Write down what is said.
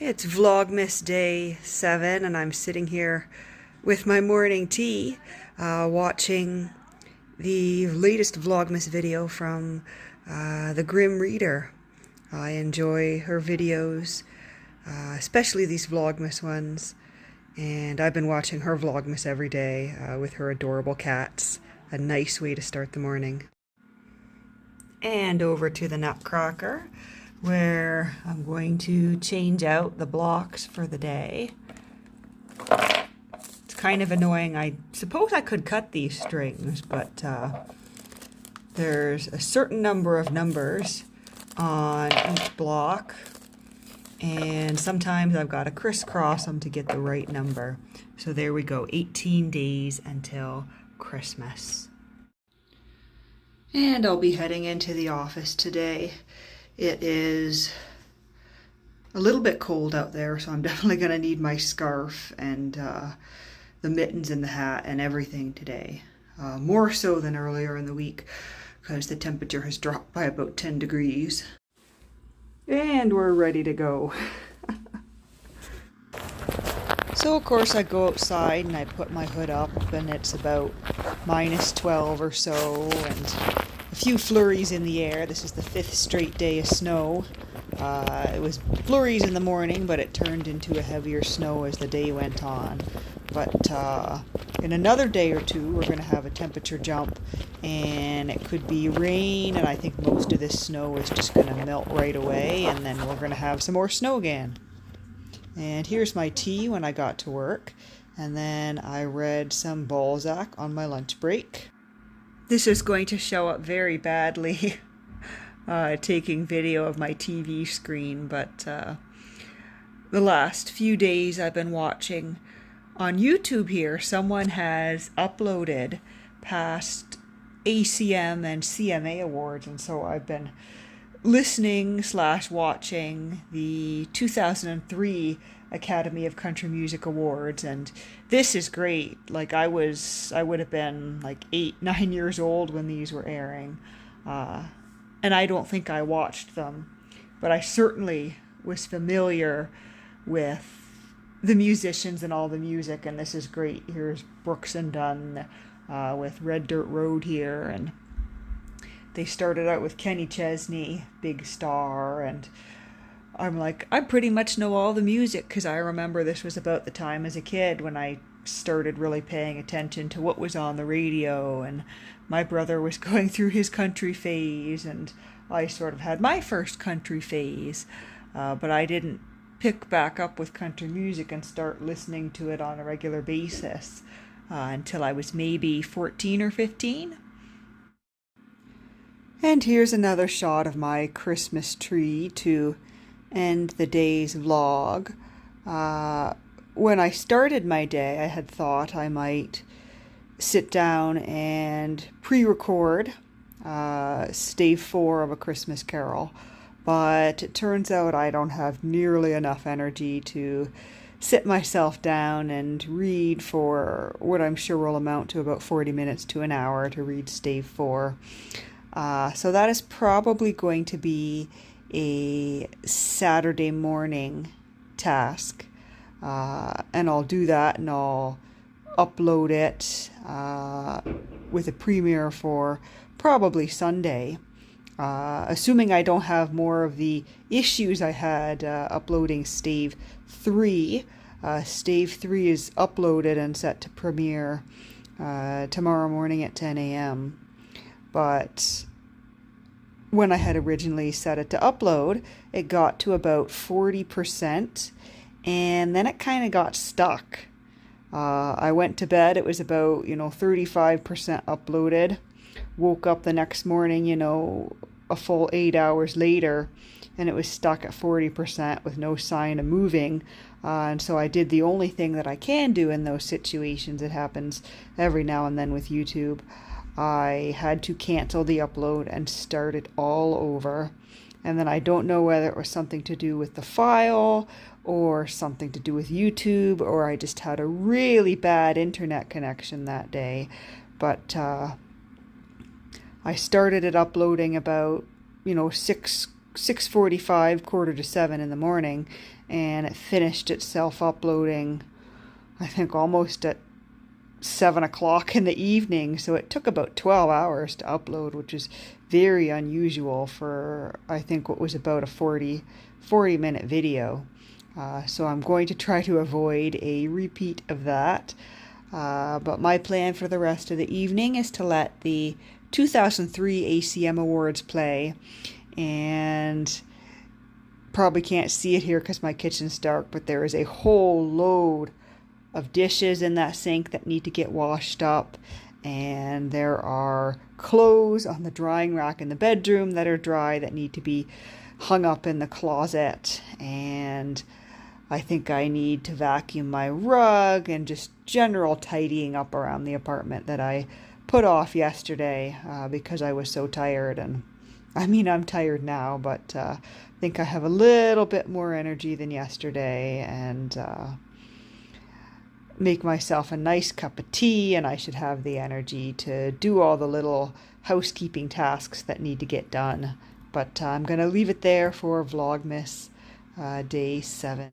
It's Vlogmas day 7 and I'm sitting here with my morning tea watching the latest Vlogmas video from the Grim Reader. I enjoy her videos, especially these Vlogmas ones, and I've been watching her Vlogmas every day with her adorable cats. A nice way to start the morning. And over to the Nutcracker, where I'm going to change out the blocks for the day. It's kind of annoying. I suppose I could cut these strings, but there's a certain number of numbers on each block, and sometimes I've got to crisscross them to get the right number. So there we go, 18 days until Christmas. And I'll be heading into the office today. It is a little bit cold out there, so I'm definitely going to need my scarf and the mittens and the hat and everything today. More so than earlier in the week, because the temperature has dropped by about 10 degrees. And we're ready to go. So of course I go outside and I put my hood up, and it's about -12 or so, and a few flurries in the air. This is the 5th straight day of snow. It was flurries in the morning, but it turned into a heavier snow as the day went on. But in another day or two, we're going to have a temperature jump, and it could be rain, and I think most of this snow is just going to melt right away, and then we're going to have some more snow again. And here's my tea when I got to work, and then I read some Balzac on my lunch break. This is going to show up very badly taking video of my TV screen, but the last few days I've been watching on YouTube here, someone has uploaded past ACM and CMA awards, and so I've been listening/watching the 2003 Academy of Country Music Awards, and this is great. Like I would have been like 8-9 years old when these were airing, and I don't think I watched them, but I certainly was familiar with the musicians and all the music, and this is great. Here's Brooks and Dunn with Red Dirt Road here, and they started out with Kenny Chesney, big star, and I'm like, I pretty much know all the music, because I remember this was about the time as a kid when I started really paying attention to what was on the radio, and my brother was going through his country phase, and I sort of had my first country phase, but I didn't pick back up with country music and start listening to it on a regular basis until I was maybe 14 or 15. And here's another shot of my Christmas tree to end the day's vlog. When I started my day, I had thought I might sit down and pre-record stave 4 of A Christmas Carol, but it turns out I don't have nearly enough energy to sit myself down and read for what I'm sure will amount to about 40 minutes to an hour to read stave 4. So that is probably going to be a Saturday morning task, and I'll do that and I'll upload it with a premiere for probably Sunday, assuming I don't have more of the issues I had uploading stave 3. Stave 3 is uploaded and set to premiere tomorrow morning at 10 a.m. But when I had originally set it to upload, it got to about 40%, and then it kind of got stuck. I went to bed, it was about, 35% uploaded. Woke up the next morning, a full 8 hours later, and it was stuck at 40% with no sign of moving. And so I did the only thing that I can do in those situations. It happens every now and then with YouTube. I had to cancel the upload and start it all over. And then I don't know whether it was something to do with the file or something to do with YouTube, or I just had a really bad internet connection that day. But I started it uploading about, 6 6:45, quarter to 7 in the morning, and it finished itself uploading, I think, almost at 7 o'clock in the evening. So it took about 12 hours to upload, which is very unusual for, I think, what was about a 40-minute video. So I'm going to try to avoid a repeat of that. But my plan for the rest of the evening is to let the 2003 ACM Awards play, and probably can't see it here because my kitchen's dark, but there is a whole load of dishes in that sink that need to get washed up, and there are clothes on the drying rack in the bedroom that are dry that need to be hung up in the closet, and I think I need to vacuum my rug and just general tidying up around the apartment that I put off yesterday because I was so tired. And I mean, I'm tired now, but I think I have a little bit more energy than yesterday, and make myself a nice cup of tea, and I should have the energy to do all the little housekeeping tasks that need to get done. But I'm going to leave it there for Vlogmas day 7.